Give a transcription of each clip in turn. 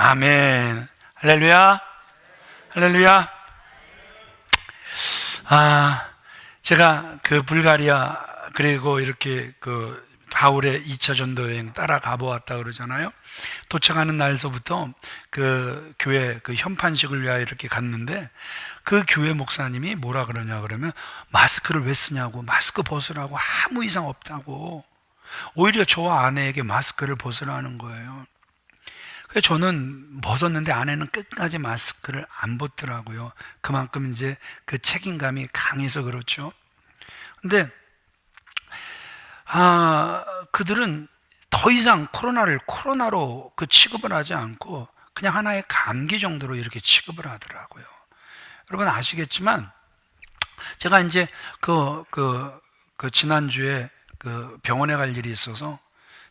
아멘. 할렐루야. 할렐루야. 제가 그 불가리아 그리고 이렇게 그 바울의 2차 전도 여행 따라가 보았다 그러잖아요. 도착하는 날서부터 그 교회 그 현판식을 위하여 이렇게 갔는데, 그 교회 목사님이 뭐라 그러냐 그러면 마스크를 왜 쓰냐고, 마스크 벗으라고, 아무 이상 없다고. 오히려 저와 아내에게 마스크를 벗으라는 거예요. 그래서 저는 벗었는데 아내는 끝까지 마스크를 안 벗더라고요. 그만큼 이제 그 책임감이 강해서 그렇죠. 근데 그들은 더 이상 코로나를 코로나로 그 취급을 하지 않고 그냥 하나의 감기 정도로 이렇게 취급을 하더라고요. 여러분 아시겠지만 제가 이제 그 지난주에 그 병원에 갈 일이 있어서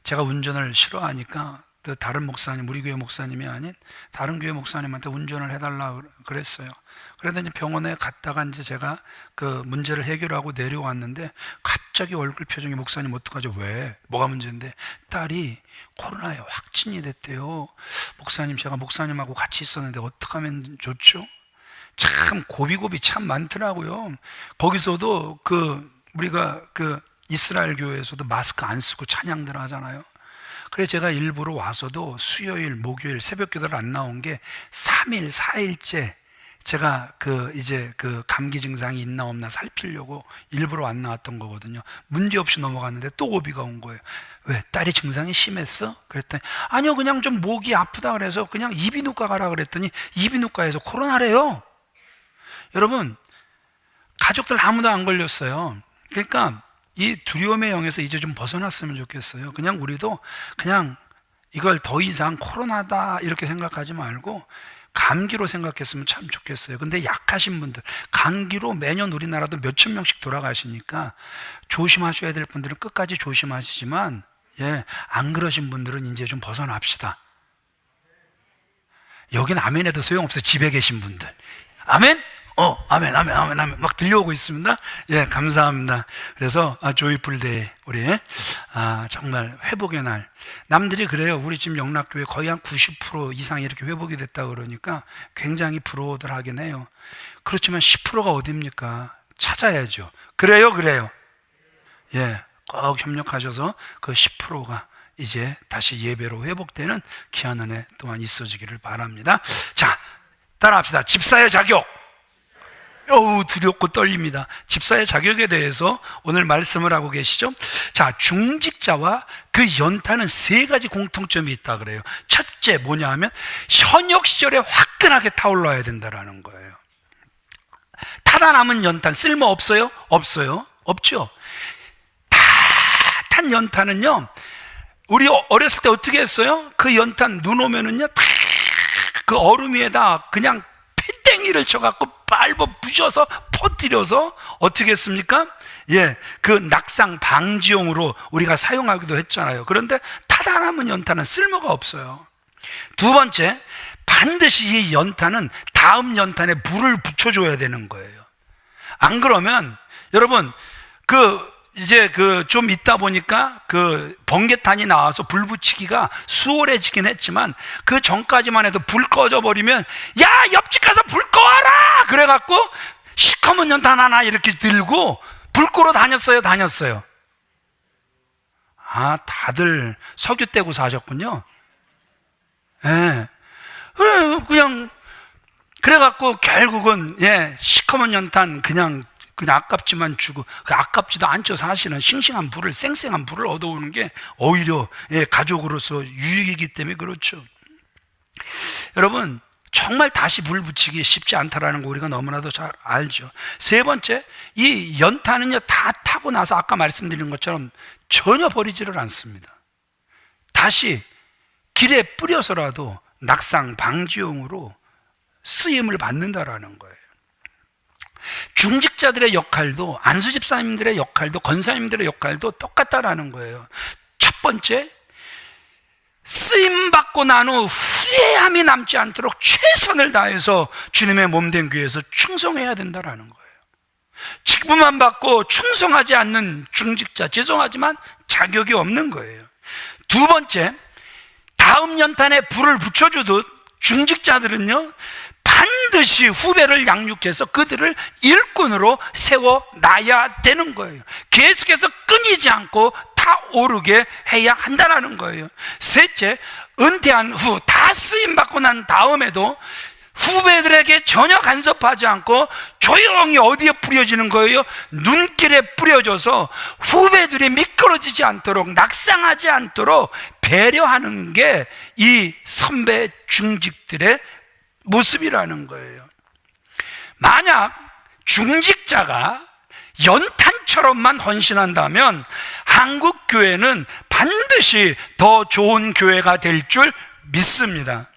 제가 운전을 싫어하니까 또 다른 목사님, 우리 교회 목사님이 아닌 다른 교회 목사님한테 운전을 해달라 그랬어요. 그래서 이제 병원에 갔다가 이제 제가 그 문제를 해결하고 내려왔는데 갑자기 얼굴 표정이, 목사님 어떡하죠? 왜? 뭐가 문제인데? 딸이 코로나에 확진이 됐대요. 목사님, 제가 목사님하고 같이 있었는데 어떡하면 좋죠? 참 고비고비 참 많더라고요. 거기서도 우리가 이스라엘 교회에서도 마스크 안 쓰고 찬양들 하잖아요. 그래서 제가 일부러 와서도 수요일, 목요일 새벽 기도를 안 나온 게 3일, 4일째 제가 이제 감기 증상이 있나 없나 살피려고 일부러 안 나왔던 거거든요. 문제없이 넘어갔는데 또 고비가 온 거예요. 왜? 딸이 증상이 심했어? 그랬더니 아니요, 그냥 좀 목이 아프다 그래서 그냥 이비인후과 가라 그랬더니 이비인후과에서 코로나래요. 여러분, 가족들 아무도 안 걸렸어요. 그러니까 이 두려움의 영에서 이제 좀 벗어났으면 좋겠어요. 그냥 우리도 그냥 이걸 더 이상 코로나다 이렇게 생각하지 말고 감기로 생각했으면 참 좋겠어요. 근데 약하신 분들, 감기로 매년 우리나라도 몇천 명씩 돌아가시니까 조심하셔야 될 분들은 끝까지 조심하시지만, 안 그러신 분들은 이제 좀 벗어납시다. 여긴 아멘해도 소용없어요. 집에 계신 분들 아멘? 아멘, 아멘, 아멘, 아멘. 막 들려오고 있습니다. 감사합니다. 그래서, 조이풀데이, 우리, 정말 회복의 날. 남들이 그래요. 우리 지금 영락교회 거의 한 90% 이상이 이렇게 회복이 됐다 그러니까 굉장히 부러워들 하긴 해요. 그렇지만 10%가 어딥니까? 찾아야죠. 그래요? 꼭 협력하셔서 그 10%가 이제 다시 예배로 회복되는 귀한 은혜 또한 있어지기를 바랍니다. 자, 따라합시다. 집사의 자격. 두렵고 떨립니다. 집사의 자격에 대해서 오늘 말씀을 하고 계시죠? 자, 중직자와 그 연타는 세 가지 공통점이 있다 그래요. 첫째 뭐냐 하면 현역 시절에 화끈하게 타올라야 된다라는 거예요. 타다 남은 연탄 쓸모 없어요? 없죠. 다 탄 연탄은요, 우리 어렸을 때 어떻게 했어요? 그 연탄 눈 오면은요, 다 그 얼음 위에다 그냥 땡이를 쳐갖고 밟아 부셔서 퍼뜨려서 어떻게 했습니까? 그 낙상 방지용으로 우리가 사용하기도 했잖아요. 그런데 타다 남은 연탄은 쓸모가 없어요. 두 번째, 반드시 이 연탄은 다음 연탄에 불을 붙여줘야 되는 거예요. 안 그러면 여러분 이제 좀 있다 보니까 번개탄이 나와서 불 붙이기가 수월해지긴 했지만 그 전까지만 해도 불 꺼져버리면 야, 옆집 가서 불 꺼와라! 그래갖고 시커먼 연탄 하나 이렇게 들고 불 끄러 다녔어요? 다들 석유 떼고 사셨군요. 그냥 그래갖고 결국은 시커먼 연탄 그냥 아깝지만 주고, 아깝지도 않죠. 사실은 싱싱한 불을, 쌩쌩한 불을 얻어오는 게 오히려 가족으로서 유익이기 때문에 그렇죠. 여러분, 정말 다시 불 붙이기 쉽지 않다라는 거 우리가 너무나도 잘 알죠. 세 번째, 이 연탄은요 다 타고 나서 아까 말씀드린 것처럼 전혀 버리지를 않습니다. 다시 길에 뿌려서라도 낙상 방지용으로 쓰임을 받는다라는 거예요. 중직자들의 역할도, 안수 집사님들의 역할도, 권사님들의 역할도 똑같다라는 거예요. 첫 번째, 쓰임받고 난 후 후회함이 남지 않도록 최선을 다해서 주님의 몸된 교회에서 충성해야 된다라는 거예요. 직분만 받고 충성하지 않는 중직자, 죄송하지만 자격이 없는 거예요. 두 번째, 다음 연탄에 불을 붙여주듯 중직자들은요, 반드시 후배를 양육해서 그들을 일꾼으로 세워놔야 되는 거예요. 계속해서 끊이지 않고 타오르게 해야 한다는 거예요. 셋째, 은퇴한 후 다 쓰임받고 난 다음에도 후배들에게 전혀 간섭하지 않고 조용히 어디에 뿌려지는 거예요? 눈길에 뿌려져서 후배들이 미끄러지지 않도록, 낙상하지 않도록 배려하는 게 이 선배 중직들의 모습이라는 거예요. 만약 중직자가 연탄처럼만 헌신한다면 한국 교회는 반드시 더 좋은 교회가 될 줄 믿습니다.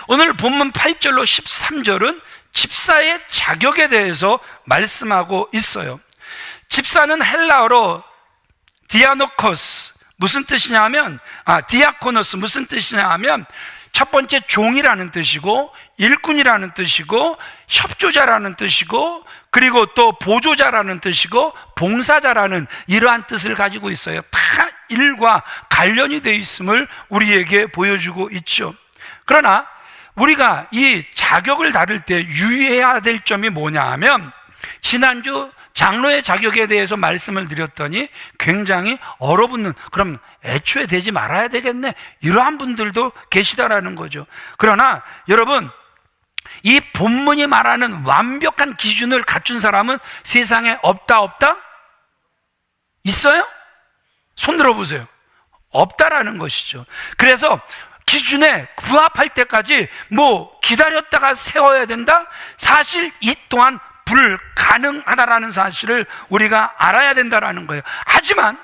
오늘 본문 8절로 13절은 집사의 자격에 대해서 말씀하고 있어요. 집사는 헬라어로 디아노코스, 무슨 뜻이냐면, 디아코노스, 무슨 뜻이냐면 첫 번째 종이라는 뜻이고, 일꾼이라는 뜻이고, 협조자라는 뜻이고, 그리고 또 보조자라는 뜻이고, 봉사자라는 이러한 뜻을 가지고 있어요. 다 일과 관련이 되어 있음을 우리에게 보여주고 있죠. 그러나 우리가 이 자격을 다룰 때 유의해야 될 점이 뭐냐 하면, 지난주 장로의 자격에 대해서 말씀을 드렸더니 굉장히 얼어붙는, 그럼 애초에 되지 말아야 되겠네, 이러한 분들도 계시다라는 거죠. 그러나 여러분, 이 본문이 말하는 완벽한 기준을 갖춘 사람은 세상에 없다? 있어요? 손 들어보세요. 없다라는 것이죠. 그래서 기준에 부합할 때까지 기다렸다가 세워야 된다? 사실 이 또한 불가능하다라는 사실을 우리가 알아야 된다라는 거예요. 하지만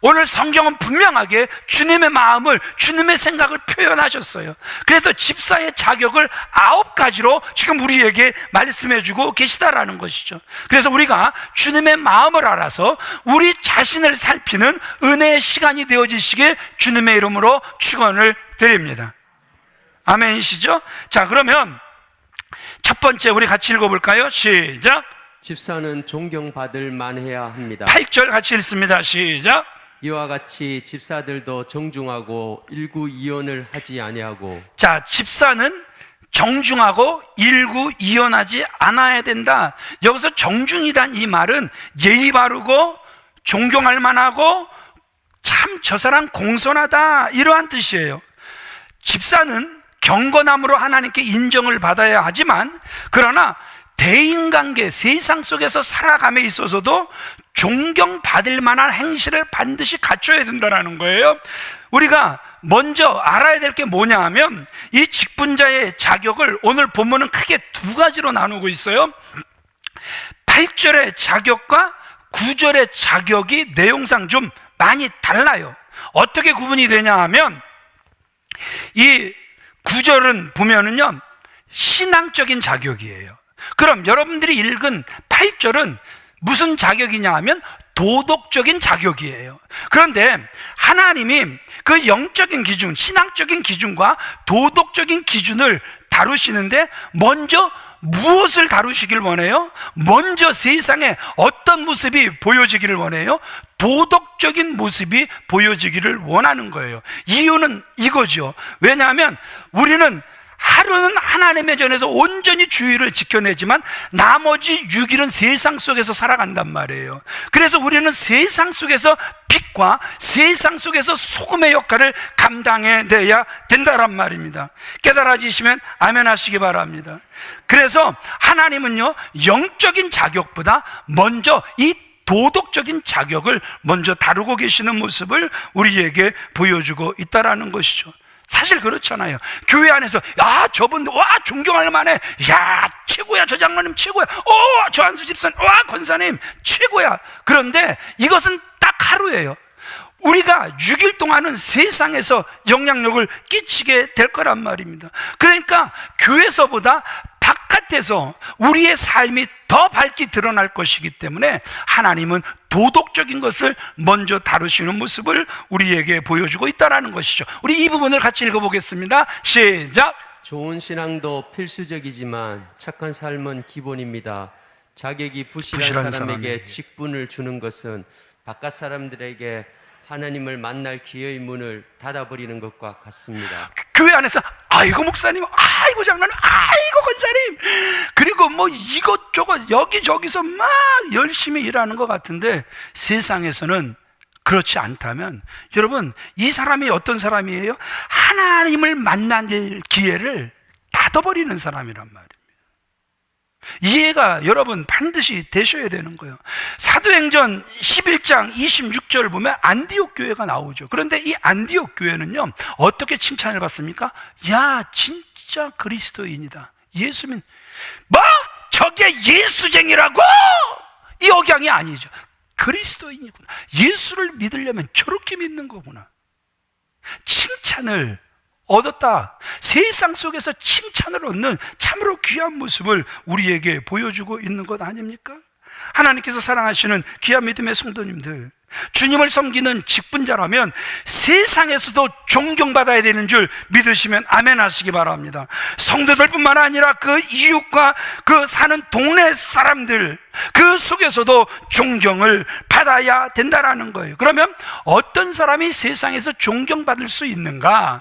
오늘 성경은 분명하게 주님의 마음을, 주님의 생각을 표현하셨어요. 그래서 집사의 자격을 9가지로 지금 우리에게 말씀해 주고 계시다라는 것이죠. 그래서 우리가 주님의 마음을 알아서 우리 자신을 살피는 은혜의 시간이 되어지시길 주님의 이름으로 축원을 드립니다. 아멘이시죠? 자, 그러면 첫 번째 우리 같이 읽어볼까요? 시작. 집사는 존경받을 만해야 합니다. 8절 같이 읽습니다. 시작. 이와 같이 집사들도 정중하고 일구이연을 하지 아니하고. 자, 집사는 정중하고 일구이연하지 않아야 된다. 여기서 정중이란 이 말은 예의 바르고 존경할 만하고 참 저 사람 공손하다, 이러한 뜻이에요. 집사는 경건함으로 하나님께 인정을 받아야 하지만, 그러나 대인관계, 세상 속에서 살아감에 있어서도 존경받을 만한 행실을 반드시 갖춰야 된다는 거예요. 우리가 먼저 알아야 될 게 뭐냐 하면, 이 직분자의 자격을 오늘 본문은 크게 2가지로 나누고 있어요. 8절의 자격과 9절의 자격이 내용상 좀 많이 달라요. 어떻게 구분이 되냐 하면, 이 9절은 보면은요, 신앙적인 자격이에요. 그럼 여러분들이 읽은 8절은 무슨 자격이냐 하면 도덕적인 자격이에요. 그런데 하나님이 그 영적인 기준, 신앙적인 기준과 도덕적인 기준을 다루시는데 먼저 무엇을 다루시길 원해요? 먼저 세상에 어떤 모습이 보여지기를 원해요? 도덕적인 모습이 보여지기를 원하는 거예요. 이유는 이거죠. 왜냐하면 우리는 하루는 하나님의 전에서 온전히 주의를 지켜내지만 나머지 6일은 세상 속에서 살아간단 말이에요. 그래서 우리는 세상 속에서 빛과 세상 속에서 소금의 역할을 감당해내야 된다란 말입니다. 깨달아지시면 아멘 하시기 바랍니다. 그래서 하나님은요, 영적인 자격보다 먼저 이 도덕적인 자격을 먼저 다루고 계시는 모습을 우리에게 보여주고 있다라는 것이죠. 사실 그렇잖아요. 교회 안에서 저분 존경할 만해, 최고야, 저 장로님 최고야, 저 안수 집사님, 권사님 최고야. 그런데 이것은 딱 하루예요. 우리가 6일 동안은 세상에서 영향력을 끼치게 될 거란 말입니다. 그러니까 교회에서보다 바깥에서 우리의 삶이 더 밝게 드러날 것이기 때문에 하나님은 도덕적인 것을 먼저 다루시는 모습을 우리에게 보여주고 있다는 것이죠. 우리 이 부분을 같이 읽어보겠습니다. 시작. 좋은 신앙도 필수적이지만 착한 삶은 기본입니다. 자격이 부실한 사람에게 직분을 주는 것은 바깥 사람들에게 하나님을 만날 기회의 문을 닫아버리는 것과 같습니다. 교회 안에서 아이고 목사님, 아이고 장로님, 아이고 권사님, 그리고 뭐 이것저것 여기저기서 막 열심히 일하는 것 같은데 세상에서는 그렇지 않다면, 여러분, 이 사람이 어떤 사람이에요? 하나님을 만날 기회를 닫아버리는 사람이란 말이에요. 이해가 여러분 반드시 되셔야 되는 거예요. 사도행전 11장 26절 보면 안디옥 교회가 나오죠. 그런데 이 안디옥 교회는요, 어떻게 칭찬을 받습니까? 야, 진짜 그리스도인이다. 예수민, 뭐? 저게 예수쟁이라고? 이 억양이 아니죠. 그리스도인이구나. 예수를 믿으려면 저렇게 믿는 거구나. 칭찬을 얻었다. 세상 속에서 칭찬을 얻는 참으로 귀한 모습을 우리에게 보여주고 있는 것 아닙니까? 하나님께서 사랑하시는 귀한 믿음의 성도님들, 주님을 섬기는 직분자라면 세상에서도 존경받아야 되는 줄 믿으시면 아멘 하시기 바랍니다. 성도들뿐만 아니라 그 이웃과 그 사는 동네 사람들, 그 속에서도 존경을 받아야 된다라는 거예요. 그러면 어떤 사람이 세상에서 존경받을 수 있는가?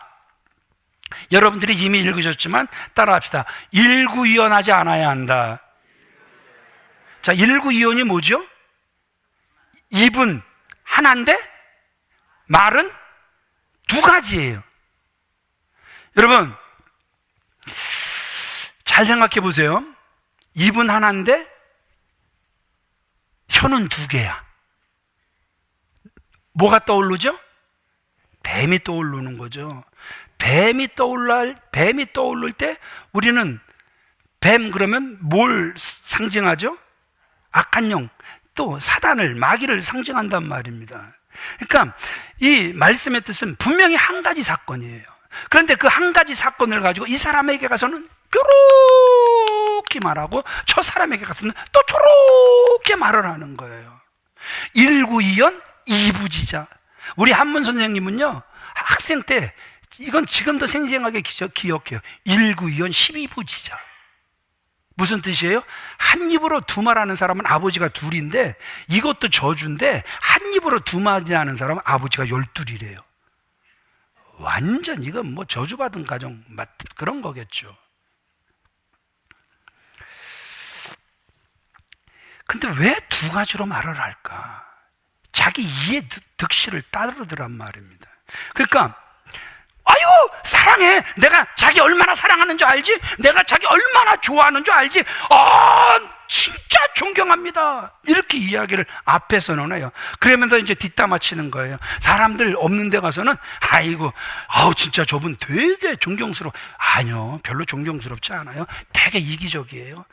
여러분들이 이미 읽으셨지만 따라합시다. 일구이연하지 않아야 한다. 자, 일구이연이 뭐죠? 입은 하나인데 말은 두 가지예요. 여러분, 잘 생각해 보세요. 입은 하나인데 혀는 두 개야. 뭐가 떠오르죠? 뱀이 떠오르는 거죠. 뱀이 떠오를 때 우리는 뱀 그러면 뭘 상징하죠? 악한 영, 또 사단을, 마귀를 상징한단 말입니다. 그러니까 이 말씀의 뜻은 분명히 한 가지 사건이에요. 그런데 그 한 가지 사건을 가지고 이 사람에게 가서는 뾰록히 말하고 저 사람에게 가서는 또 저렇게 말을 하는 거예요. 일구이연 이부지자. 우리 한문 선생님은요, 학생 때 이건 지금도 생생하게 기억해요. 일구이연 12부지자. 무슨 뜻이에요? 한 입으로 두 말 하는 사람은 아버지가 둘인데, 이것도 저주인데 한 입으로 두 마디 하는 사람은 아버지가 12이래요. 완전 이건 뭐 저주받은 가정 그런 거겠죠. 근데 왜 두 가지로 말을 할까? 자기 이해 득실을 따르더란 말입니다. 그러니까 아이고 사랑해, 내가 자기 얼마나 사랑하는 줄 알지? 내가 자기 얼마나 좋아하는 줄 알지? 진짜 존경합니다, 이렇게 이야기를 앞에서는 해요. 그러면서 이제 뒷담화 치는 거예요. 사람들 없는 데 가서는 아이고 진짜 저분 되게 존경스러워. 아니요, 별로 존경스럽지 않아요. 되게 이기적이에요.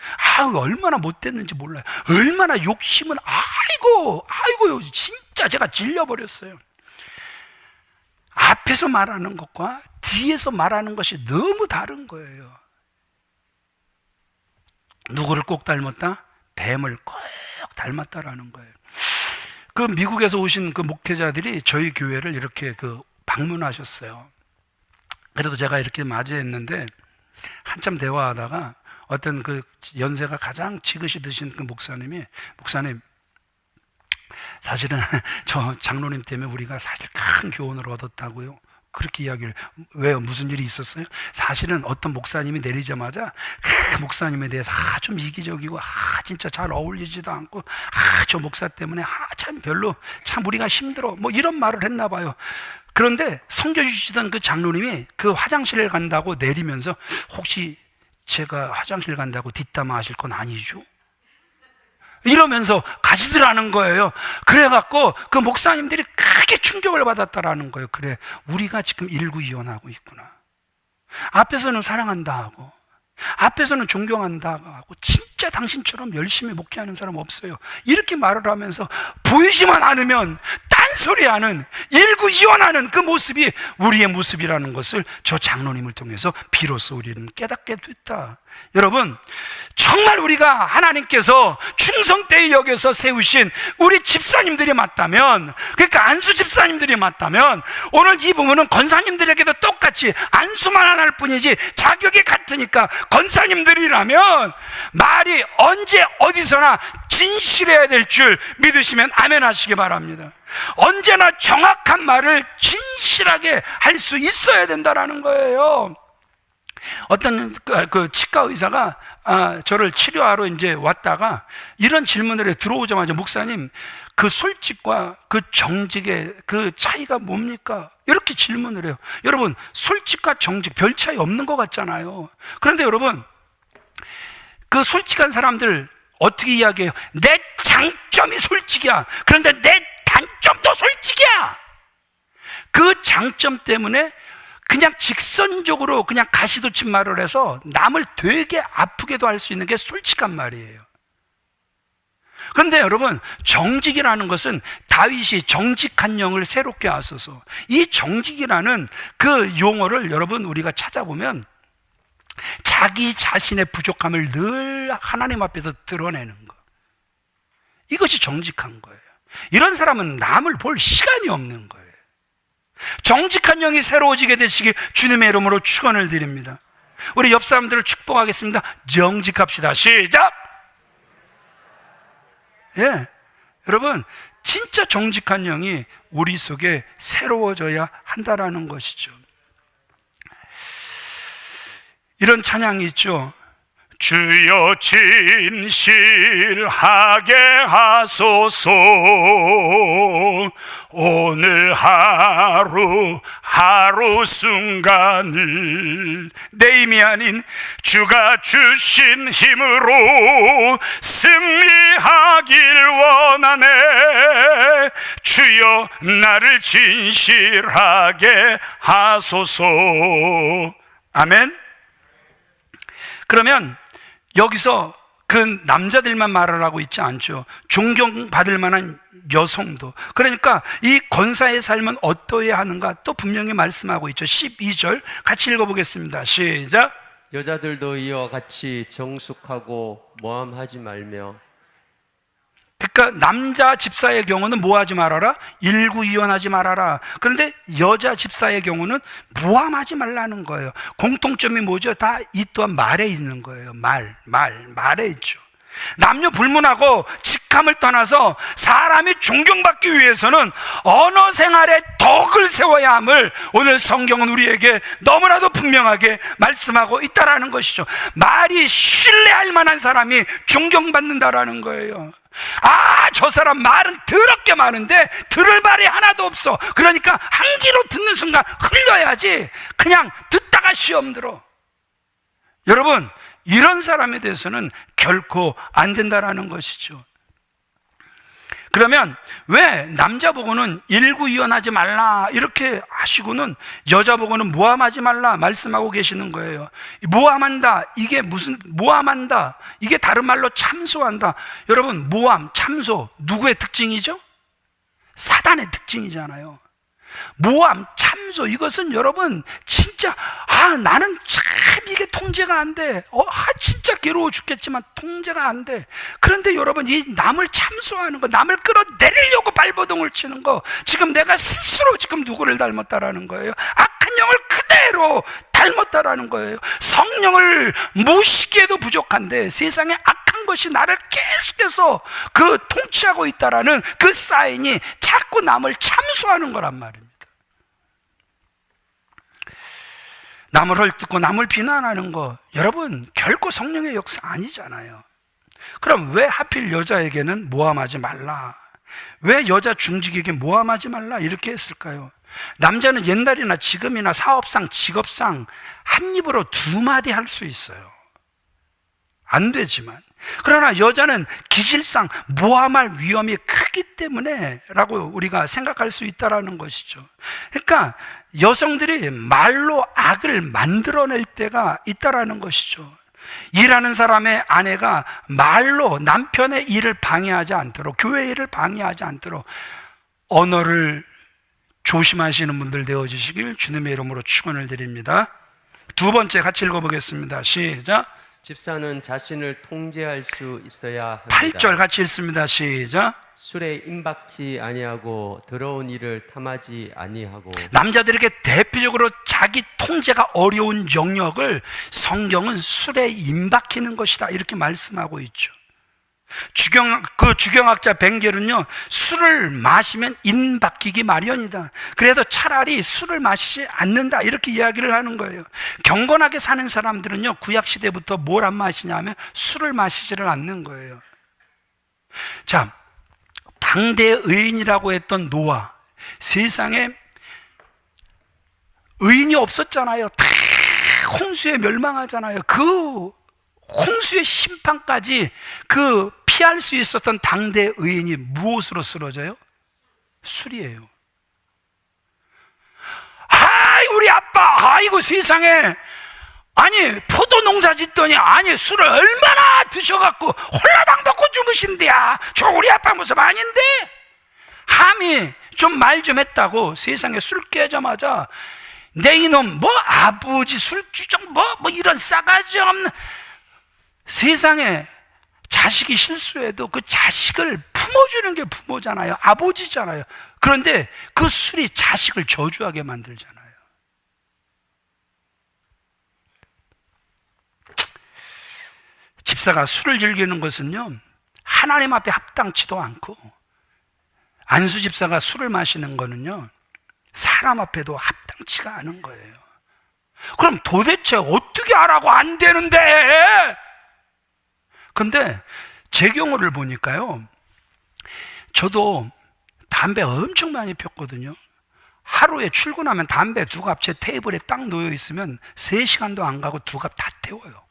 얼마나 못됐는지 몰라요. 얼마나 욕심은 아이고 진짜 제가 질려버렸어요. 앞에서 말하는 것과 뒤에서 말하는 것이 너무 다른 거예요. 누구를 꼭 닮았다? 뱀을 꼭 닮았다라는 거예요. 그 미국에서 오신 그 목회자들이 저희 교회를 이렇게 방문하셨어요. 그래도 제가 이렇게 맞이했는데 한참 대화하다가 어떤 그 연세가 가장 지긋이 드신 그 목사님, 사실은 저 장로님 때문에 우리가 사실 큰 교훈을 얻었다고요. 그렇게 이야기를. 왜요? 무슨 일이 있었어요? 사실은 어떤 목사님이 내리자마자 목사님에 대해서 좀 이기적이고 진짜 잘 어울리지도 않고 저 목사 때문에 참 별로, 참 우리가 힘들어, 뭐 이런 말을 했나 봐요. 그런데 섬겨주시던 그 장로님이 그 화장실을 간다고 내리면서 혹시 제가 화장실 간다고 뒷담화 하실 건 아니죠? 이러면서 가시더라는 거예요. 그래갖고 그 목사님들이 크게 충격을 받았다라는 거예요. 그래, 우리가 지금 일구이연하고 있구나. 앞에서는 사랑한다 하고, 앞에서는 존경한다 하고, 진짜 당신처럼 열심히 목회하는 사람 없어요, 이렇게 말을 하면서 보이지만 않으면 딴소리하는, 일구이연하는 그 모습이 우리의 모습이라는 것을 저 장로님을 통해서 비로소 우리는 깨닫게 됐다. 여러분, 정말 우리가 하나님께서 충성되이 여겨서 세우신 우리 집사님들이 맞다면, 그러니까 안수 집사님들이 맞다면, 오늘 이 부분은 권사님들에게도 똑같이 안수만 안 할 뿐이지 자격이 같으니까 권사님들이라면 말이 언제 어디서나 진실해야 될 줄 믿으시면 아멘 하시기 바랍니다. 언제나 정확한 말을 진실하게 할 수 있어야 된다는 거예요. 어떤 그 치과 의사가 저를 치료하러 이제 왔다가 이런 질문을 해. 들어오자마자, 목사님, 그 솔직과 그 정직의 그 차이가 뭡니까? 이렇게 질문을 해요. 여러분, 솔직과 정직 별 차이 없는 것 같잖아요. 그런데 여러분, 그 솔직한 사람들 어떻게 이야기해요? 내 장점이 솔직이야. 그런데 내 단점도 솔직이야. 그 장점 때문에 그냥 직선적으로 그냥 가시돋친 말을 해서 남을 되게 아프게도 할 수 있는 게 솔직한 말이에요. 그런데 여러분, 정직이라는 것은 다윗이 정직한 영을 새롭게 하소서, 이 정직이라는 그 용어를 여러분 우리가 찾아보면 자기 자신의 부족함을 늘 하나님 앞에서 드러내는 것, 이것이 정직한 거예요. 이런 사람은 남을 볼 시간이 없는 거예요. 정직한 영이 새로워지게 되시길 주님의 이름으로 축원을 드립니다. 우리 옆 사람들을 축복하겠습니다. 정직합시다. 시작. 예, 여러분, 진짜 정직한 영이 우리 속에 새로워져야 한다라는 것이죠. 이런 찬양이 있죠. 주여 진실하게 하소서, 오늘 하루 순간을 내 힘이 아닌 주가 주신 힘으로 승리하길 원하네. 주여 나를 진실하게 하소서. 아멘. 그러면 여기서 그 남자들만 말을 하고 있지 않죠. 존경받을 만한 여성도. 그러니까 이 권사의 삶은 어떠해야 하는가 또 분명히 말씀하고 있죠. 12절 같이 읽어보겠습니다. 시작. 여자들도 이와 같이 정숙하고 모함하지 말며. 그러니까 남자 집사의 경우는 뭐 하지 말아라? 일구이원하지 말아라. 그런데 여자 집사의 경우는 모함하지 말라는 거예요. 공통점이 뭐죠? 다 이 또한 말에 있는 거예요. 말에 있죠. 남녀 불문하고 직함을 떠나서 사람이 존경받기 위해서는 언어 생활에 덕을 세워야 함을 오늘 성경은 우리에게 너무나도 분명하게 말씀하고 있다라는 것이죠. 말이 신뢰할 만한 사람이 존경받는다라는 거예요. 저 사람 말은 더럽게 많은데 들을 말이 하나도 없어. 그러니까 한 귀로 듣는 순간 흘려야지. 그냥 듣다가 시험 들어. 여러분, 이런 사람에 대해서는 결코 안 된다라는 것이죠. 그러면 왜 남자 보고는 일구이원하지 말라 이렇게 하시고는 여자 보고는 모함하지 말라 말씀하고 계시는 거예요? 모함한다, 이게 무슨 모함한다, 이게 다른 말로 참소한다. 여러분, 모함, 참소 누구의 특징이죠? 사단의 특징이잖아요. 모함, 참소, 이것은 여러분 진짜 나는 참 이게 통제가 안 돼. 진짜 괴로워 죽겠지만 통제가 안 돼. 그런데 여러분, 이 남을 참소하는 거, 남을 끌어내리려고 발버둥을 치는 거, 지금 내가 스스로 지금 누구를 닮았다라는 거예요? 악한 영을 그대로 닮았다라는 거예요. 성령을 모시기에도 부족한데 세상에 악한 것이 나를 계속해서 그 통치하고 있다라는 그 사인이 자꾸 남을 참소하는 거란 말입니다. 남을 헐뜯고 남을 비난하는 거, 여러분 결코 성령의 역사 아니잖아요. 그럼 왜 하필 여자에게는 모함하지 말라, 왜 여자 중직에게 모함하지 말라 이렇게 했을까요? 남자는 옛날이나 지금이나 사업상 직업상 한 입으로 두 마디 할 수 있어요. 안 되지만, 그러나 여자는 기질상 모함할 위험이 크기 때문에 라고 우리가 생각할 수 있다는 것이죠. 그러니까 여성들이 말로 악을 만들어낼 때가 있다는 것이죠. 일하는 사람의 아내가 말로 남편의 일을 방해하지 않도록, 교회 일을 방해하지 않도록 언어를 조심하시는 분들 되어주시길 주님의 이름으로 축원을 드립니다. 두 번째 같이 읽어보겠습니다. 시작. 집사는 자신을 통제할 수 있어야 합니다. 8절 같이 읽습니다. 시작. 술에 임박지 아니하고 더러운 일을 탐하지 아니하고. 남자들에게 대표적으로 자기 통제가 어려운 영역을 성경은 술에 임박히는 것이다 이렇게 말씀하고 있죠. 주경학자 벵겔은요, 술을 마시면 인 바뀌기 마련이다. 그래서 차라리 술을 마시지 않는다, 이렇게 이야기를 하는 거예요. 경건하게 사는 사람들은요, 구약 시대부터 뭘 안 마시냐면 술을 마시지를 않는 거예요. 자, 당대 의인이라고 했던 노아, 세상에 의인이 없었잖아요. 다 홍수에 멸망하잖아요. 그 홍수의 심판까지 피할 수 있었던 당대 의인이 무엇으로 쓰러져요? 술이에요. 아이, 우리 아빠, 아이고 세상에, 아니 포도 농사 짓더니 아니 술을 얼마나 드셔갖고 홀라당 먹고 죽으신대야. 저 우리 아빠 모습 아닌데? 함이 좀 말 좀 했다고 세상에 술 깨자마자 내 이놈 뭐 아버지 술주정 뭐 이런 싸가지 없는, 세상에 자식이 실수해도 그 자식을 품어주는 게 부모잖아요. 아버지잖아요. 그런데 그 술이 자식을 저주하게 만들잖아요. 집사가 술을 즐기는 것은요, 하나님 앞에 합당치도 않고, 안수 집사가 술을 마시는 거는요, 사람 앞에도 합당치가 않은 거예요. 그럼 도대체 어떻게 하라고 안 되는데? 근데 제 경우를 보니까요, 저도 담배 엄청 많이 폈거든요. 하루에 출근하면 담배 2갑 제 테이블에 딱 놓여 있으면 3시간도 안 가고 2갑 다 태워요.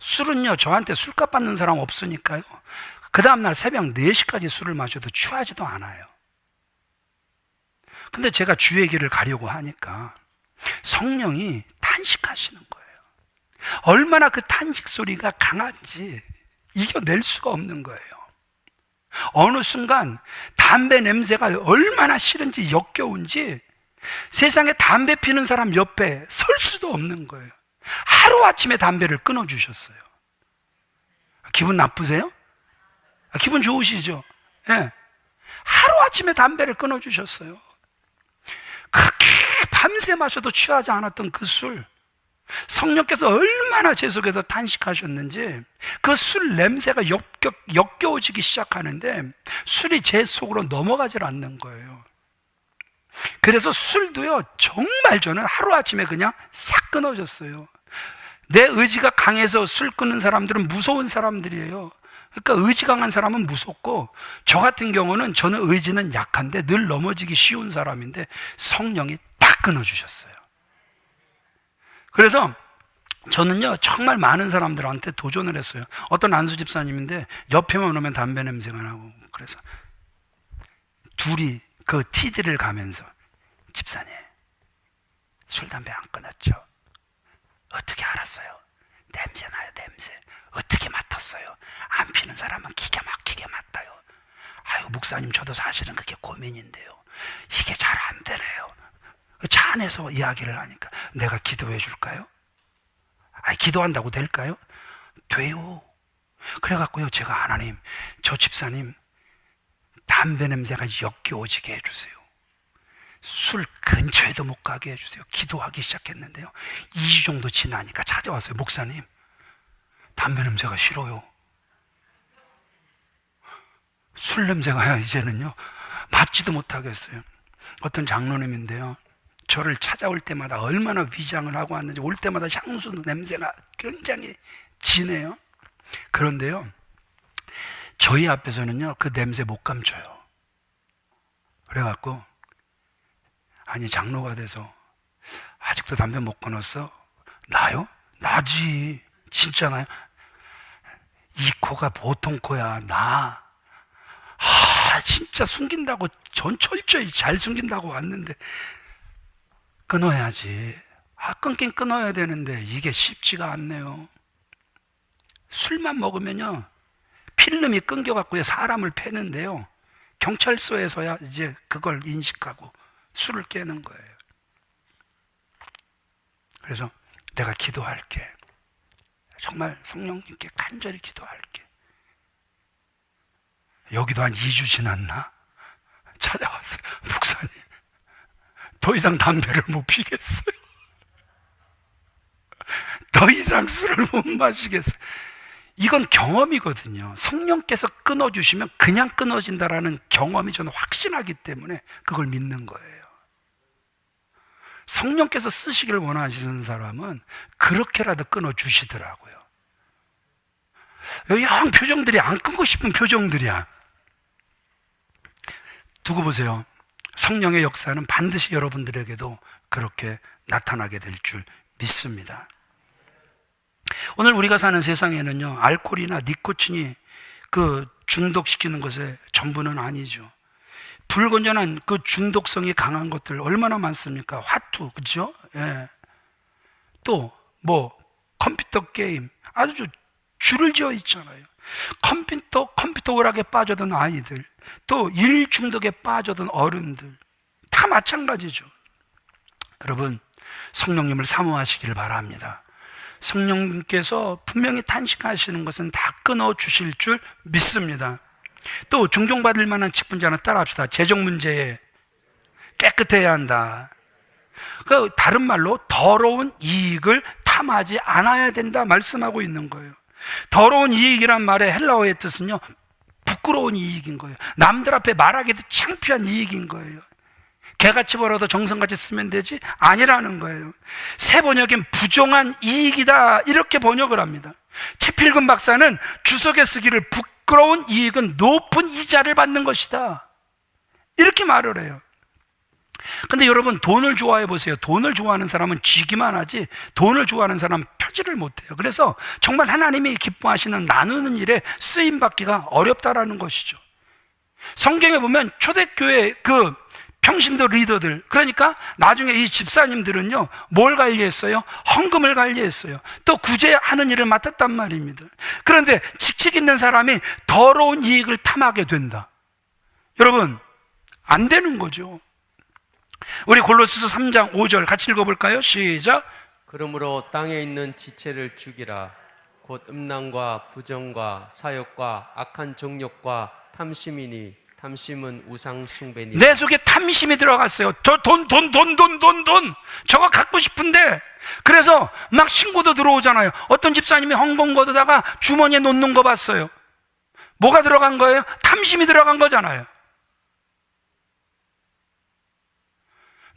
술은요, 저한테 술값 받는 사람 없으니까요, 그 다음날 새벽 4시까지 술을 마셔도 취하지도 않아요. 근데 제가 주의 길을 가려고 하니까 성령이 탄식하시는 거예요. 얼마나 그 탄식 소리가 강한지 이겨낼 수가 없는 거예요. 어느 순간 담배 냄새가 얼마나 싫은지 역겨운지 세상에 담배 피는 사람 옆에 설 수도 없는 거예요. 하루아침에 담배를 끊어주셨어요. 기분 나쁘세요? 기분 좋으시죠? 네. 하루아침에 담배를 끊어주셨어요. 그렇게 밤새 마셔도 취하지 않았던 그 술, 성령께서 얼마나 제 속에서 탄식하셨는지 그 술 냄새가 역겨워지기 시작하는데 술이 제 속으로 넘어가질 않는 거예요. 그래서 술도요, 정말 저는 하루아침에 그냥 싹 끊어졌어요. 내 의지가 강해서 술 끊는 사람들은 무서운 사람들이에요. 그러니까 의지 강한 사람은 무섭고, 저 같은 경우는 저는 의지는 약한데 늘 넘어지기 쉬운 사람인데 성령이 딱 끊어주셨어요. 그래서 저는요, 정말 많은 사람들한테 도전을 했어요. 어떤 안수 집사님인데 옆에만 오면 담배 냄새가 나고, 그래서 둘이 그 TD를 가면서, 집사님 술 담배 안 끊었죠? 어떻게 알았어요? 냄새 나요, 냄새. 어떻게 맡았어요? 안 피는 사람은 기가 막히게 맡아요. 아유, 목사님, 저도 사실은 그게 고민인데요, 이게 잘 안 되네요. 차 안에서 이야기를 하니까, 내가 기도해 줄까요? 아니, 기도한다고 될까요? 돼요. 그래갖고요, 제가, 하나님, 저 집사님 담배 냄새가 역겨워지게 해주세요. 술 근처에도 못 가게 해주세요. 기도하기 시작했는데요, 2주 정도 지나니까 찾아왔어요. 목사님, 담배 냄새가 싫어요. 술 냄새가 이제는요 맡지도 못하겠어요. 어떤 장로님인데요, 저를 찾아올 때마다 얼마나 위장을 하고 왔는지, 올 때마다 향수 냄새가 굉장히 진해요. 그런데요, 저희 앞에서는요 그 냄새 못 감춰요. 그래갖고, 아니, 장로가 돼서 아직도 담배 못 끊었어? 나요? 나지. 진짜 나요? 이 코가 보통 코야, 나. 진짜 숨긴다고, 전 철저히 잘 숨긴다고 왔는데 끊어야지. 끊긴 끊어야 되는데 이게 쉽지가 않네요. 술만 먹으면요, 필름이 끊겨갖고 사람을 패는데요, 경찰서에서야 이제 그걸 인식하고 술을 깨는 거예요. 그래서 내가 기도할게. 정말 성령님께 간절히 기도할게. 여기도 한 2주 지났나? 찾아왔어요. 목사님, 더 이상 담배를 못 피겠어요. 더 이상 술을 못 마시겠어요. 이건 경험이거든요. 성령께서 끊어주시면 그냥 끊어진다라는 경험이 저는 확신하기 때문에 그걸 믿는 거예요. 성령께서 쓰시기를 원하시는 사람은 그렇게라도 끊어주시더라고요. 영 표정들이 안 끊고 싶은 표정들이야. 두고 보세요. 성령의 역사는 반드시 여러분들에게도 그렇게 나타나게 될 줄 믿습니다. 오늘 우리가 사는 세상에는요, 알코올이나 니코틴이 그 중독시키는 것의 전부는 아니죠. 불건전한 그 중독성이 강한 것들 얼마나 많습니까? 화투, 그죠? 예. 또, 컴퓨터 게임. 아주 줄을 지어 있잖아요. 컴퓨터 오락에 빠져든 아이들, 또 일 중독에 빠져든 어른들, 다 마찬가지죠. 여러분, 성령님을 사모하시기를 바랍니다. 성령님께서 분명히 탄식하시는 것은 다 끊어주실 줄 믿습니다. 또 존경받을 만한 직분자는 따라합시다. 재정 문제에 깨끗해야 한다. 그 다른 말로 더러운 이익을 탐하지 않아야 된다 말씀하고 있는 거예요. 더러운 이익이란 말의 헬라어의 뜻은요, 부끄러운 이익인 거예요. 남들 앞에 말하기도 창피한 이익인 거예요. 개같이 벌어도 정성같이 쓰면 되지? 아니라는 거예요. 새 번역엔 부정한 이익이다 이렇게 번역을 합니다. 최필근 박사는 주석에 쓰기를 부끄러운 이익은 높은 이자를 받는 것이다 이렇게 말을 해요. 근데 여러분, 돈을 좋아해 보세요. 돈을 좋아하는 사람은 쥐기만 하지 돈을 좋아하는 사람은 펴지를 못해요. 그래서 정말 하나님이 기뻐하시는 나누는 일에 쓰임받기가 어렵다라는 것이죠. 성경에 보면 초대교회 그 평신도 리더들, 그러니까 나중에 이 집사님들은요, 뭘 관리했어요? 헌금을 관리했어요. 또 구제하는 일을 맡았단 말입니다. 그런데 직책 있는 사람이 더러운 이익을 탐하게 된다. 여러분, 안 되는 거죠. 우리 골로새서 3장 5절 같이 읽어볼까요? 시작. 그러므로 땅에 있는 지체를 죽이라. 곧 음란과 부정과 사욕과 악한 정욕과 탐심이니 탐심은 우상 숭배니. 내 속에 탐심이 들어갔어요. 저 돈. 저거 갖고 싶은데. 그래서 막 신고도 들어오잖아요. 어떤 집사님이 헌금 걷어다가 주머니에 놓는 거 봤어요. 뭐가 들어간 거예요? 탐심이 들어간 거잖아요.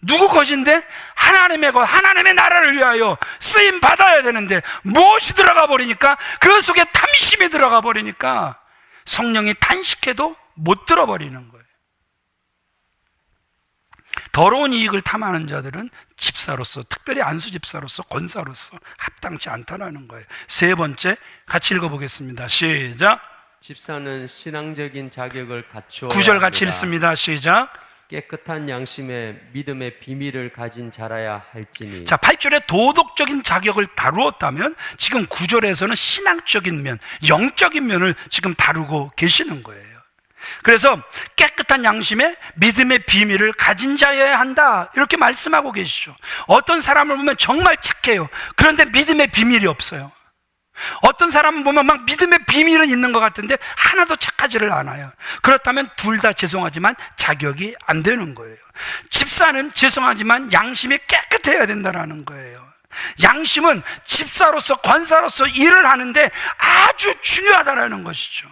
누구 것인데? 하나님의 것, 하나님의 나라를 위하여 쓰임 받아야 되는데 무엇이 들어가 버리니까, 그 속에 탐심이 들어가 버리니까 성령이 탄식해도 못 들어버리는 거예요. 더러운 이익을 탐하는 자들은 집사로서, 특별히 안수 집사로서, 권사로서 합당치 않다라는 거예요. 세 번째, 같이 읽어보겠습니다. 시작. 집사는 신앙적인 자격을 갖추어야 9절 같이 합니다. 읽습니다. 시작. 깨끗한 양심에 믿음의 비밀을 가진 자라야 할지니. 자, 8절에 도덕적인 자격을 다루었다면 지금 9절에서는 신앙적인 면, 영적인 면을 지금 다루고 계시는 거예요. 그래서 깨끗한 양심에 믿음의 비밀을 가진 자여야 한다 이렇게 말씀하고 계시죠. 어떤 사람을 보면 정말 착해요. 그런데 믿음의 비밀이 없어요. 어떤 사람은 보면 막 믿음의 비밀은 있는 것 같은데 하나도 착하지를 않아요. 그렇다면 둘 다 죄송하지만 자격이 안 되는 거예요. 집사는 죄송하지만 양심이 깨끗해야 된다는 거예요. 양심은 집사로서, 권사로서 일을 하는데 아주 중요하다는 것이죠.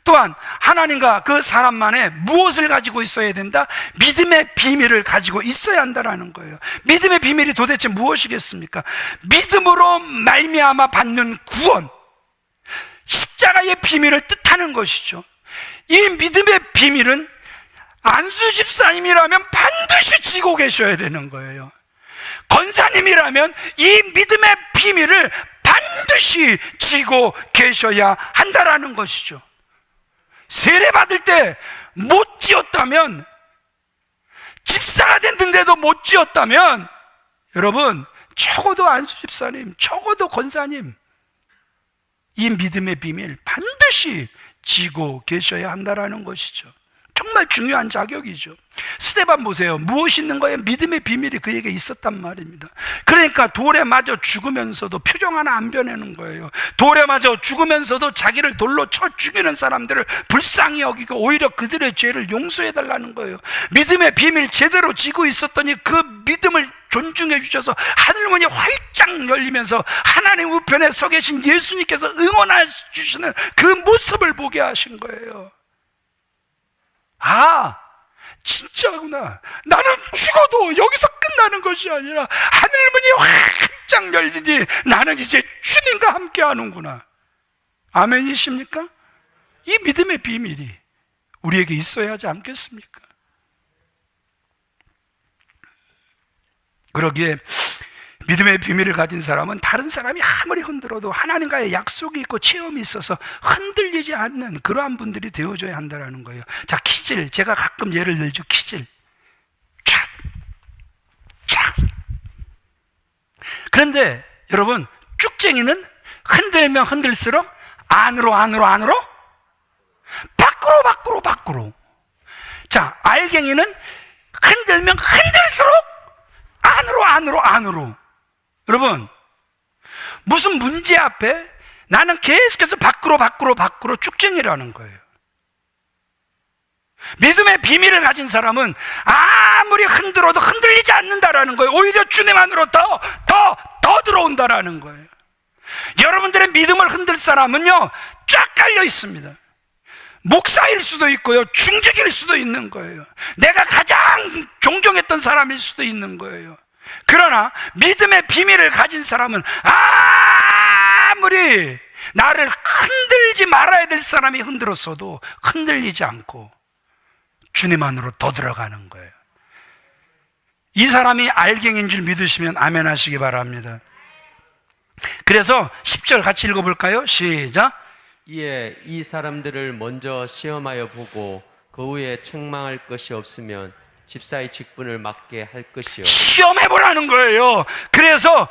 또한 하나님과 그 사람만의 무엇을 가지고 있어야 된다? 믿음의 비밀을 가지고 있어야 한다는 거예요. 믿음의 비밀이 도대체 무엇이겠습니까? 믿음으로 말미암아 받는 구원, 십자가의 비밀을 뜻하는 것이죠. 이 믿음의 비밀은 안수 집사님이라면 반드시 지고 계셔야 되는 거예요. 권사님이라면 이 믿음의 비밀을 반드시 지고 계셔야 한다라는 것이죠. 세례 받을 때 못 지었다면, 집사가 됐는데도 못 지었다면, 여러분, 적어도 안수 집사님, 적어도 권사님, 이 믿음의 비밀 반드시 지고 계셔야 한다라는 것이죠. 정말 정말 중요한 자격이죠. 스데반 보세요. 무엇이 있는 거예요? 믿음의 비밀이 그에게 있었단 말입니다. 그러니까 돌에 맞아 죽으면서도 표정 하나 안 변하는 거예요. 돌에 맞아 죽으면서도 자기를 돌로 쳐 죽이는 사람들을 불쌍히 여기고 오히려 그들의 죄를 용서해 달라는 거예요. 믿음의 비밀 제대로 지고 있었더니 그 믿음을 존중해 주셔서 하늘문이 활짝 열리면서 하나님 우편에 서 계신 예수님께서 응원해 주시는 그 모습을 보게 하신 거예요. 아, 진짜구나. 나는 죽어도 여기서 끝나는 것이 아니라 하늘문이 활짝 열리니 나는 이제 주님과 함께 하는구나. 아멘이십니까? 이 믿음의 비밀이 우리에게 있어야 하지 않겠습니까? 그러기에 믿음의 비밀을 가진 사람은 다른 사람이 아무리 흔들어도 하나님과의 약속이 있고 체험이 있어서 흔들리지 않는 그러한 분들이 되어줘야 한다는 거예요. 자, 키질. 제가 가끔 예를 들죠. 키질. 촥! 촥! 그런데 여러분, 쭉쟁이는 흔들면 흔들수록 안으로 밖으로. 자, 알갱이는 흔들면 흔들수록 안으로. 여러분, 무슨 문제 앞에 나는 계속해서 밖으로 쭉쟁이라는 거예요. 믿음의 비밀을 가진 사람은 아무리 흔들어도 흔들리지 않는다라는 거예요. 오히려 주님 안으로 더 들어온다라는 거예요. 여러분들의 믿음을 흔들 사람은요, 쫙 깔려 있습니다. 목사일 수도 있고요, 중직일 수도 있는 거예요. 내가 가장 존경했던 사람일 수도 있는 거예요. 그러나 믿음의 비밀을 가진 사람은 아무리 나를 흔들지 말아야 될 사람이 흔들었어도 흔들리지 않고 주님 안으로 더 들어가는 거예요. 이 사람이 알갱인 줄 믿으시면 아멘 하시기 바랍니다. 그래서 10절 같이 읽어볼까요? 시작. 이에 이 사람들을 먼저 시험하여 보고 그 후에 책망할 것이 없으면 집사의 직분을 맡게 할 것이요. 시험해보라는 거예요. 그래서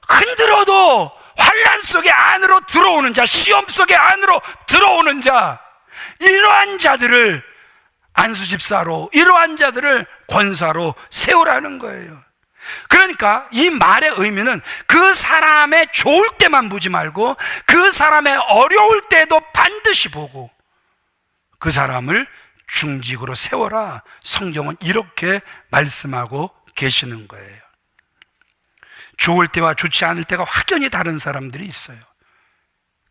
흔들어도 환난 속에 안으로 들어오는 자, 시험 속에 안으로 들어오는 자, 이러한 자들을 안수집사로, 이러한 자들을 권사로 세우라는 거예요. 그러니까 이 말의 의미는 그 사람의 좋을 때만 보지 말고 그 사람의 어려울 때도 반드시 보고 그 사람을 중직으로 세워라. 성경은 이렇게 말씀하고 계시는 거예요. 좋을 때와 좋지 않을 때가 확연히 다른 사람들이 있어요.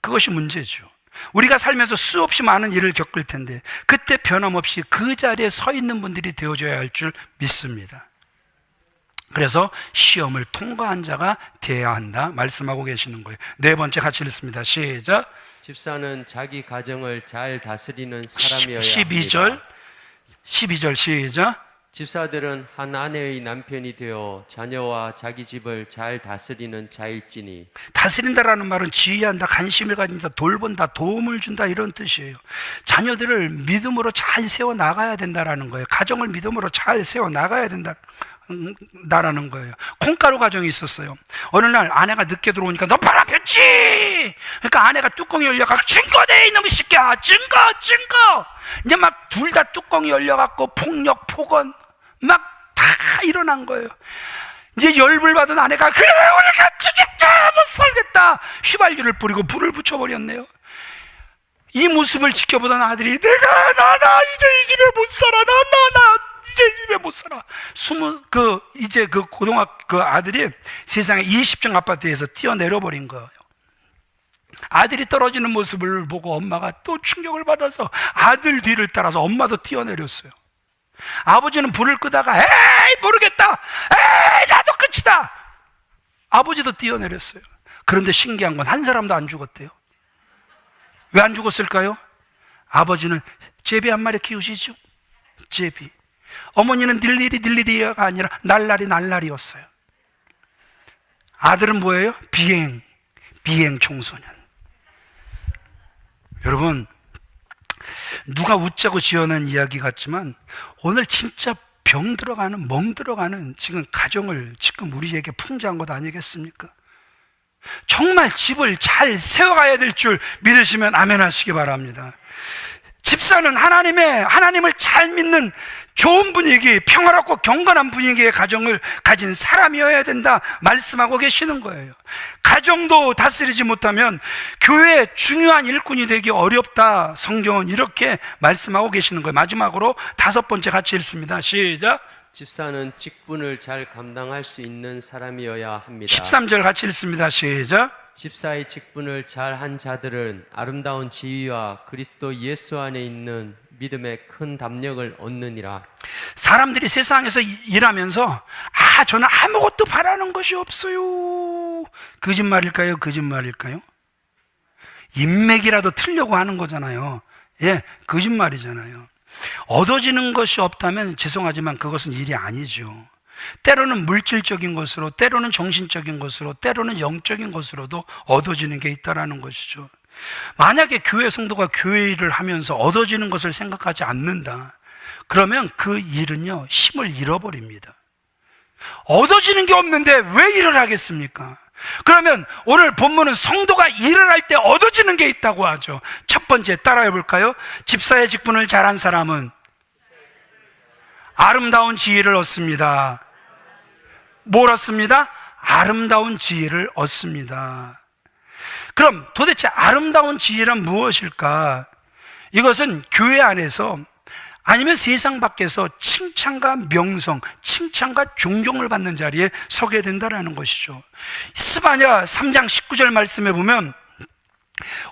그것이 문제죠. 우리가 살면서 수없이 많은 일을 겪을 텐데 그때 변함없이 그 자리에 서 있는 분들이 되어줘야 할 줄 믿습니다. 그래서 시험을 통과한 자가 되어야 한다 말씀하고 계시는 거예요. 네 번째 같이 읽습니다. 시작. 집사는 자기 가정을 잘 다스리는 사람이어야 12절 합니다. 12절 시작. 집사들은 한 아내의 남편이 되어 자녀와 자기 집을 잘 다스리는 자일지니. 다스린다라는 말은 지휘한다, 관심을 가진다, 돌본다, 도움을 준다 이런 뜻이에요. 자녀들을 믿음으로 잘 세워 나가야 된다라는 거예요. 가정을 믿음으로 잘 세워 나가야 된다라는 거예요. 콩가루 가정이 있었어요. 어느 날 아내가 늦게 들어오니까 너 바람 폈지? 그러니까 아내가 뚜껑이 열려갖고 증거돼 이놈의 새끼야, 증거. 이제 막 둘 다 뚜껑이 열려갖고 폭력, 폭언 막 다 일어난 거예요. 이제 열불 받은 아내가 그래 우리 같이 죽자 못 살겠다 휘발유를 뿌리고 불을 붙여버렸네요. 이 모습을 지켜보던 아들이 나 이제 이 집에 못 살아 나 이제 이 집에 못 살아. 이제 그 고등학교 그 아들이 세상에 20층 아파트에서 뛰어내려 버린 거예요. 아들이 떨어지는 모습을 보고 엄마가 또 충격을 받아서 아들 뒤를 따라서 엄마도 뛰어내렸어요. 아버지는 불을 끄다가 에이 모르겠다, 에이 나도 끝이다. 아버지도 뛰어내렸어요. 그런데 신기한 건 한 사람도 안 죽었대요. 왜 안 죽었을까요? 아버지는 제비 한 마리 키우시죠. 제비. 어머니는 닐리리가 아니라 날라리였어요. 아들은 뭐예요? 비행 청소년. 여러분, 누가 웃자고 지어낸 이야기 같지만 오늘 진짜 병 들어가는, 멍 들어가는 지금 가정을 지금 우리에게 풍자한 것 아니겠습니까? 정말 집을 잘 세워가야 될 줄 믿으시면 아멘 하시기 바랍니다. 집사는 하나님을 잘 믿는 좋은 분위기, 평화롭고 경건한 분위기의 가정을 가진 사람이어야 된다 말씀하고 계시는 거예요. 가정도 다스리지 못하면 교회의 중요한 일꾼이 되기 어렵다, 성경은 이렇게 말씀하고 계시는 거예요. 마지막으로 5번째 같이 읽습니다. 시작. 집사는 직분을 잘 감당할 수 있는 사람이어야 합니다. 13절 같이 읽습니다. 시작. 집사의 직분을 잘 한 자들은 아름다운 지위와 그리스도 예수 안에 있는 믿음의 큰 담력을 얻느니라. 사람들이 세상에서 일하면서 저는 아무것도 바라는 것이 없어요. 거짓말일까요? 거짓말일까요? 인맥이라도 틀려고 하는 거잖아요. 예, 거짓말이잖아요. 얻어지는 것이 없다면 죄송하지만 그것은 일이 아니죠. 때로는 물질적인 것으로, 때로는 정신적인 것으로, 때로는 영적인 것으로도 얻어지는 게 있다라는 것이죠. 만약에 교회 성도가 교회 일을 하면서 얻어지는 것을 생각하지 않는다, 그러면 그 일은요, 힘을 잃어버립니다. 얻어지는 게 없는데 왜 일을 하겠습니까? 그러면 오늘 본문은 성도가 일을 할 때 얻어지는 게 있다고 하죠. 첫 번째 따라해 볼까요? 집사의 직분을 잘한 사람은 아름다운 지위를 얻습니다. 뭘 얻습니다? 아름다운 지위를 얻습니다. 그럼 도대체 아름다운 지위란 무엇일까? 이것은 교회 안에서 아니면 세상 밖에서 칭찬과 명성, 칭찬과 존경을 받는 자리에 서게 된다는 것이죠. 스바냐 3장 19절 말씀에 보면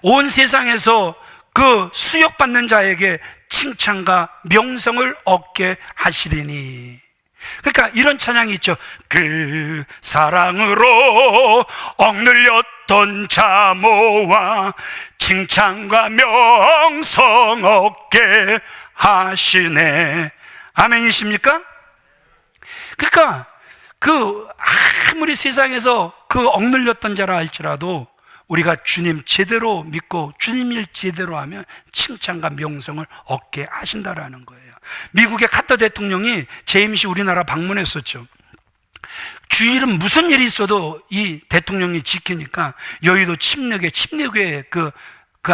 온 세상에서 그 수역받는 자에게 칭찬과 명성을 얻게 하시리니. 그러니까 이런 찬양이 있죠. 그 사랑으로 억눌렸던 자모와 칭찬과 명성 얻게 하시네. 아멘이십니까? 그러니까 아무리 세상에서 그 억눌렸던 자라 할지라도 우리가 주님 제대로 믿고 주님 일 제대로 하면 칭찬과 명성을 얻게 하신다라는 거예요. 미국의 카터 대통령이 재임 시 우리나라 방문했었죠. 주일은 무슨 일이 있어도 이 대통령이 지키니까 여의도 침례교회 그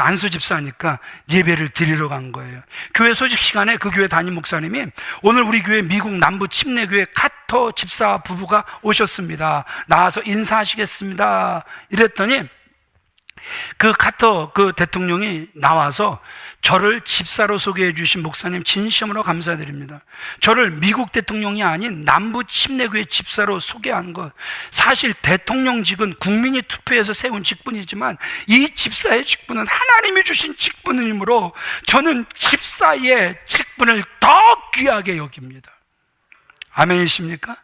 안수 집사니까 예배를 드리러 간 거예요. 교회 소식 시간에 그 교회 담임 목사님이 오늘 우리 교회 미국 남부 침례교회 카터 집사 부부가 오셨습니다. 나와서 인사하시겠습니다. 이랬더니 그 카터 그 대통령이 나와서 저를 집사로 소개해 주신 목사님 진심으로 감사드립니다. 저를 미국 대통령이 아닌 남부 침례교회 집사로 소개한 것, 사실 대통령직은 국민이 투표해서 세운 직분이지만 이 집사의 직분은 하나님이 주신 직분이므로 저는 집사의 직분을 더 귀하게 여깁니다. 아멘이십니까?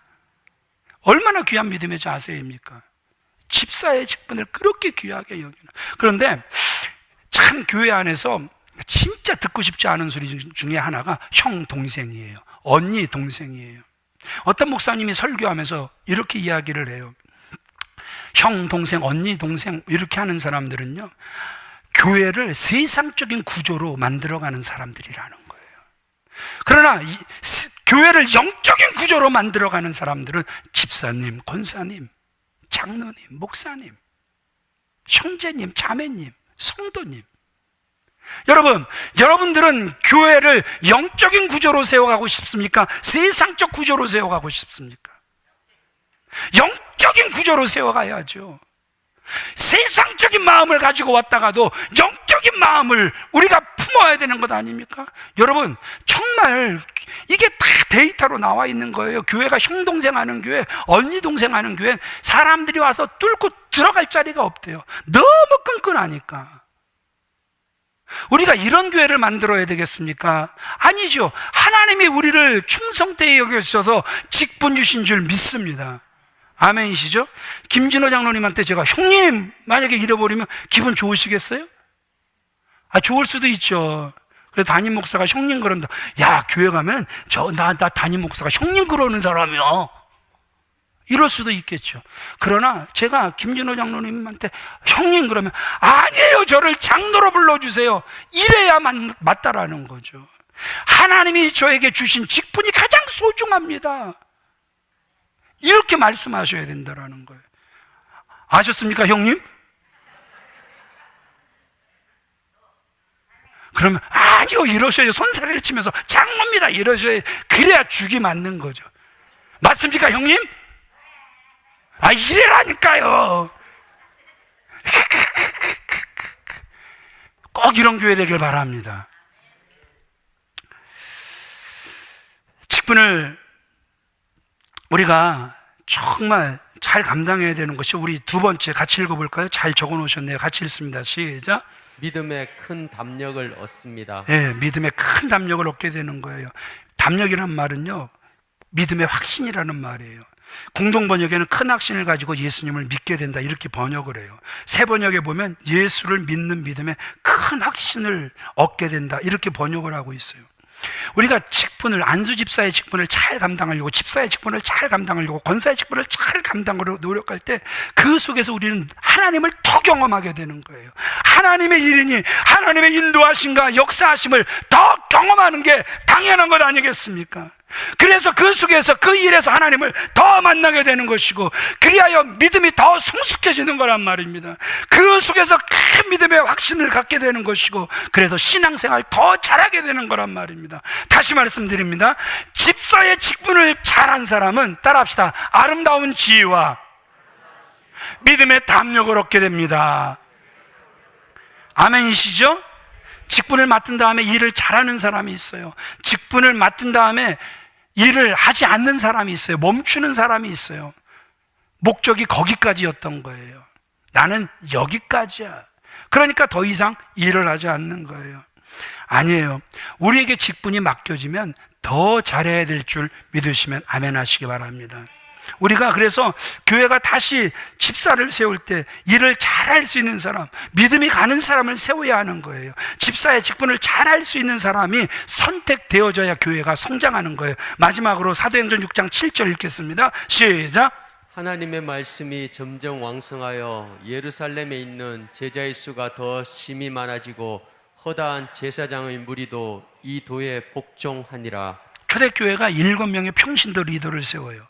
얼마나 귀한 믿음의 자세입니까? 집사의 직분을 그렇게 귀하게 여기는. 그런데 참 교회 안에서 진짜 듣고 싶지 않은 소리 중에 하나가 형 동생이에요. 언니 동생이에요. 어떤 목사님이 설교하면서 이렇게 이야기를 해요. 형 동생, 언니 동생 이렇게 하는 사람들은요, 교회를 세상적인 구조로 만들어가는 사람들이라는 거예요. 그러나 교회를 영적인 구조로 만들어가는 사람들은 집사님, 권사님, 장로님, 목사님, 형제님, 자매님, 성도님. 여러분들은 교회를 영적인 구조로 세워가고 싶습니까? 세상적 구조로 세워가고 싶습니까? 영적인 구조로 세워가야죠. 세상적인 마음을 가지고 왔다가도 영적인 마음을 우리가 품어야 되는 것 아닙니까? 여러분, 정말 이게 다 데이터로 나와 있는 거예요. 교회가 형 동생 하는 교회, 언니 동생 하는 교회, 사람들이 와서 뚫고 들어갈 자리가 없대요. 너무 끈끈하니까. 우리가 이런 교회를 만들어야 되겠습니까? 아니죠. 하나님이 우리를 충성되게 여겨주셔서 직분 주신 줄 믿습니다. 아멘이시죠? 김진호 장로님한테 제가 형님 만약에 잃어버리면 기분 좋으시겠어요? 좋을 수도 있죠. 그래서 담임 목사가 형님 그런다. 야, 교회 가면 나 담임 목사가 형님 그러는 사람이야. 이럴 수도 있겠죠. 그러나 제가 김진호 장로님한테 형님 그러면 아니에요, 저를 장로로 불러주세요. 이래야 맞다라는 거죠. 하나님이 저에게 주신 직분이 가장 소중합니다. 이렇게 말씀하셔야 된다라는 거예요. 아셨습니까, 형님? 그러면 아니요 이러셔야 손사래를 치면서 장모입니다 이러셔야 그래야 죽이 맞는 거죠. 맞습니까 형님? 아 이래라니까요. 꼭 이런 교회 되길 바랍니다. 직분을 우리가 정말 잘 감당해야 되는 것이 우리 두 번째, 같이 읽어볼까요? 잘 적어 놓으셨네요. 같이 읽습니다. 시작. 믿음의 큰 담력을 얻습니다. 예, 믿음의 큰 담력을 얻게 되는 거예요. 담력이란 말은요, 믿음의 확신이라는 말이에요. 공동 번역에는 큰 확신을 가지고 예수님을 믿게 된다 이렇게 번역을 해요. 새 번역에 보면 예수를 믿는 믿음에 큰 확신을 얻게 된다 이렇게 번역을 하고 있어요. 우리가 직분을, 안수 집사의 직분을 잘 감당하려고, 집사의 직분을 잘 감당하려고, 권사의 직분을 잘 감당하려고 노력할 때 그 속에서 우리는 하나님을 더 경험하게 되는 거예요. 하나님의 일이니 하나님의 인도하심과 역사하심을 더 경험하는 게 당연한 것 아니겠습니까? 그래서 그 속에서 그 일에서 하나님을 더 만나게 되는 것이고, 그리하여 믿음이 더 성숙해지는 거란 말입니다. 그 속에서 큰 믿음의 확신을 갖게 되는 것이고, 그래서 신앙생활 더 잘하게 되는 거란 말입니다. 다시 말씀드립니다. 집사의 직분을 잘한 사람은 따라합시다. 아름다운 지혜와 믿음의 담력을 얻게 됩니다. 아멘이시죠? 직분을 맡은 다음에 일을 잘하는 사람이 있어요. 직분을 맡은 다음에 일을 하지 않는 사람이 있어요. 멈추는 사람이 있어요. 목적이 거기까지였던 거예요. 나는 여기까지야. 그러니까 더 이상 일을 하지 않는 거예요. 아니에요. 우리에게 직분이 맡겨지면 더 잘해야 될 줄 믿으시면 아멘 하시기 바랍니다. 우리가 그래서 교회가 다시 집사를 세울 때 일을 잘할 수 있는 사람, 믿음이 가는 사람을 세워야 하는 거예요. 집사의 직분을 잘할 수 있는 사람이 선택되어져야 교회가 성장하는 거예요. 마지막으로 사도행전 6장 7절 읽겠습니다. 시작. 하나님의 말씀이 점점 왕성하여 예루살렘에 있는 제자의 수가 더 심히 많아지고 허다한 제사장의 무리도 이 도에 복종하니라. 초대교회가 7명의 평신도 리더를 세워요.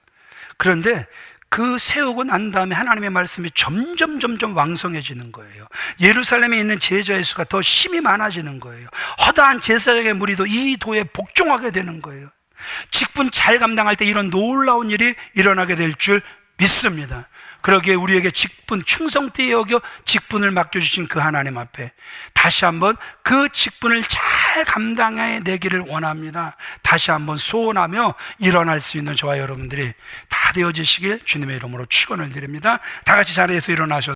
그런데 그 세우고 난 다음에 하나님의 말씀이 점점 왕성해지는 거예요. 예루살렘에 있는 제자의 수가 더 심히 많아지는 거예요. 허다한 제사장의 무리도 이 도에 복종하게 되는 거예요. 직분 잘 감당할 때 이런 놀라운 일이 일어나게 될 줄 믿습니다. 그러기에 우리에게 직분, 충성되게 여겨 직분을 맡겨주신 그 하나님 앞에 다시 한번 그 직분을 잘 감당해내기를 원합니다. 다시 한번 소원하며 일어날 수 있는 저와 여러분들이 다 되어지시길 주님의 이름으로 축원을 드립니다. 다 같이 자리에서 일어나셔서